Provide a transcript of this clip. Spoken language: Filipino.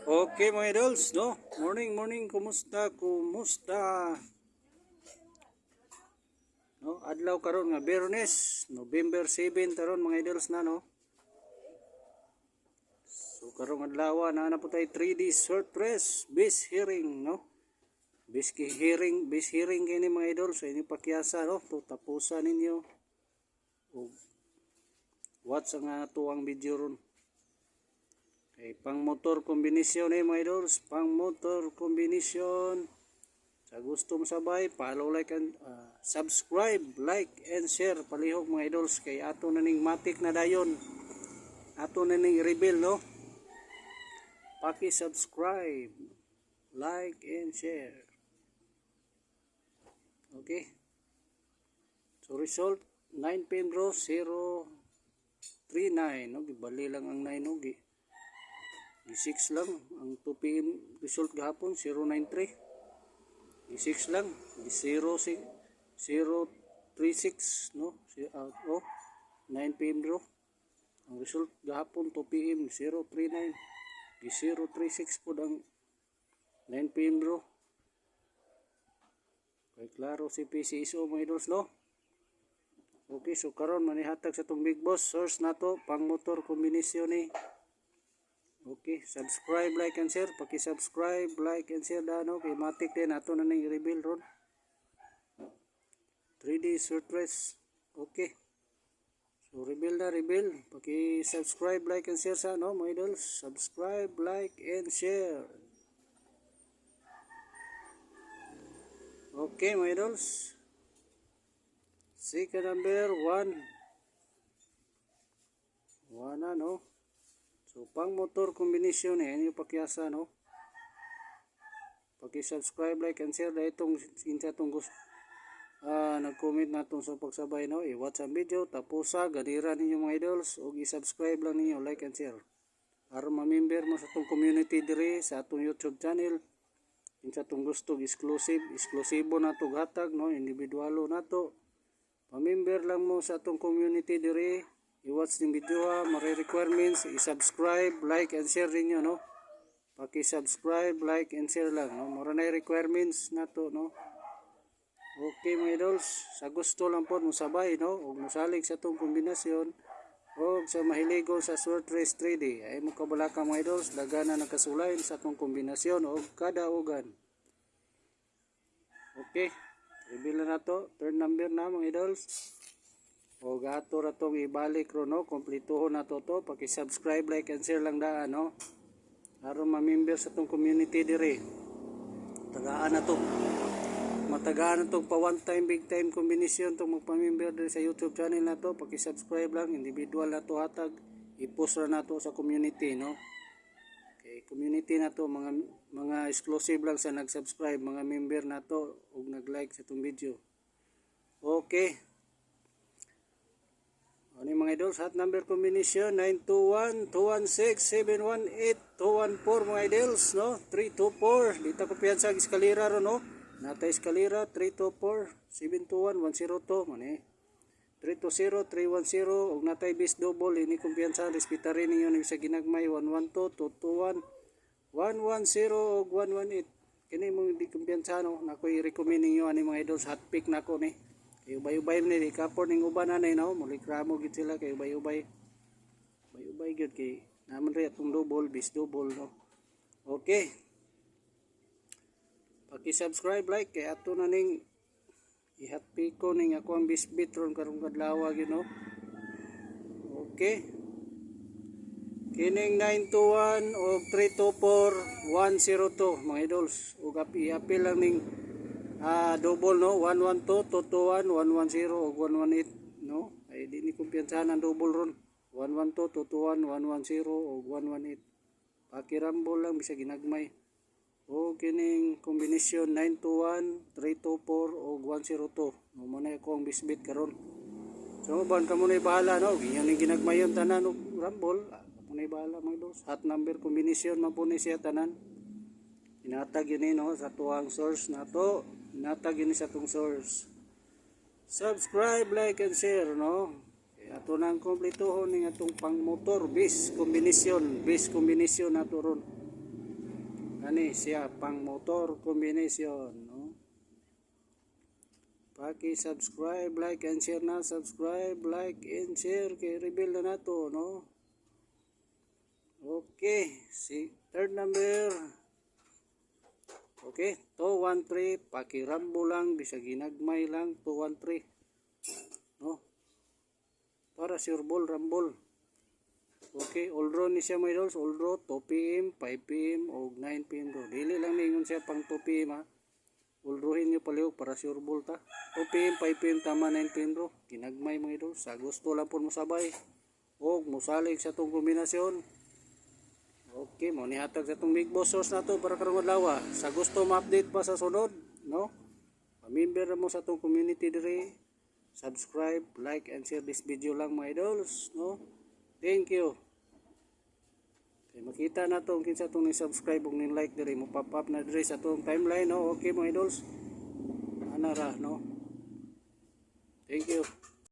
Okay mga idols, no? Morning, kumusta? No, adlaw karon nga Biyernes, November 7 karon mga idols na no. So karong adlaw na po tay 3D surprise base hearing, no? Base hearing kini mga idols sa inyo pakyasa no, to tapusan ninyo. O watch ang tuwang video ron. Okay, pang motor kombinasyon mga idols, pang motor kombinasyon. Sa gusto mo sabay, follow, like, and subscribe, like, and share. Palihog mga idols, kay ato na ning matik na dayon. Ato na ning reveal, no? Paki-subscribe, like, and share. Okay? So, result, 9 PM draw, 039, no? Gibali lang ang 9, no? 6 lang. Ang 2 PM result gahapon, 093. 6 lang, 036 no, 9 PM draw. Ang result gahapon 2 PM 039, 036 po ang 9 PM draw. Kay klaro si PCSO mga idols no. Okay, so karon manihatag sa tong big boss source nato pang motor kombinasyon ni. Okay, subscribe, like, and share. Paki-subscribe, like, and share dano. Kay matik din ato na ning reveal ron. 3D surprise. Okay. So reveal na reveal. Paki-subscribe, like, and share sa no, mga idols. Subscribe, like, and share. Okay, mga idols. Second number 1. 1 na no. So, pang motor kombinasyon yan yung pakyasa, no? Paki-subscribe, like, and share dahil itong sinsa itong gusto. Nag-comment na itong sa pagsabay, no? I-watch ang video, tapos ganira ninyo mga idols, o i-subscribe lang ninyo, like, and share. Para ma-member mo sa itong community dire, sa itong YouTube channel. Sinsa itong gusto, exclusibo na ito gatag, no? Individualo na ito. Ma-member lang mo sa itong community dire. I-watch yung video mara requirements, i-subscribe, like, and share rinyo, no? Paki-subscribe, like, and share lang, no? Mara na requirements na to, no? Okay mga idols, sa gusto lang po musabay, no? O musalig sa itong kombinasyon, o sa mahiligo sa short race 3D, ay mo kabalaka mga idols, lagana nakasulayin sa itong kombinasyon, o kadaugan. Okay, reveal na to, third number na mga idols. O gato ra tong ibalik ro no, komplituhon na to, paki-subscribe, like, and share lang daan no. Aron ma-member sa tong community dire. Tagaan na to. Matagaan na tong pa one time big time kombinasyon tong magpa-member dire sa YouTube channel na to, paki-subscribe lang, individual na to hatag, i-post ra na to sa community no. Okay, community na to, mga exclusive lang sa nag-subscribe, mga member na to ug nag-like sa tong video. Okay. Ano yung mga idols, hot number combination 921, 216, 718, 214 mga idols, no? 324, dito ko piyansa eskalera ro, no? Nata eskalera, 324, 721, 102, mani. 320, 310, ug natay bis double, ini kumpiyansa, respetarin ninyo ni sa ginagmay, 112, 221, 110, ug 118. Kini mong di kumpiyansa, no? Nako i-recommend ninyo ani mga idols, hot pick nako ni. Kay ubay-ubay ni kapor ning uban anay no, mulikramo gid sila kay ubay-ubay. Ubay-ubay gyud kay naman ri atong double bis double no. Okay. Paki-subscribe, like kay ato na ning i-happy ko ning ako ang bisbit ron karong adlaw gyud no. Okay. Kining 921 o 324 102 mga idols. Ug i-appeal lang ning double no, 112, 221, 110, o 118 no, ay di ni kumpiyansahan ang double ron, 112, 221, 110, o 118, pakirambol lang bisa ginagmay. O kining kombinasyon 921, 324, o 102 no, muna ako ang bisbit karon. So ban ka muna bahala no, ganyan yung ginagmayon tanan o rambol, muna bahala mga dos, hot number kombinasyon man po ni siya tanan. Inatag yun no, sa tuwang source na to. Inatag yun sa tuwang source. Subscribe, like, and share no. ato nang kompletohon ning atong pang motor base combination nato ron. Ani siya pang motor combination, no? Paki-subscribe, like and share na, subscribe, like and share kay reveal na nato, no? Okay, si third number. Okay, 213 pakirambo lang bisag ginagmay lang 213. No? Para sure ball rambol. Okay, all draw ni siya mga idols, all draw 2 PM, 5 PM o 9 PM draw. Dili lang ningon siya pang 2 PM ha. All drawin niyo palihog para sure ball ta. 2 PM, 5 PM tama 9 PM draw. Ginagmay mga idols, sa gusto lang po mo sabay. O musalig sa tong kombinasyon. Okay, mo ni hatag sa tong big boss source nato para karong adlaw. Sa gusto ma-update pa sa sunod, no? Pa-member mo sa tong community dire. Subscribe, like and share this video lang mga idols, no? Thank you. Kay makita na to kinsa tong ni-subscribe ug ni-like dire mo pop up na dire sa tong timeline, no? Okay mga idols. Ana ra, no? Thank you.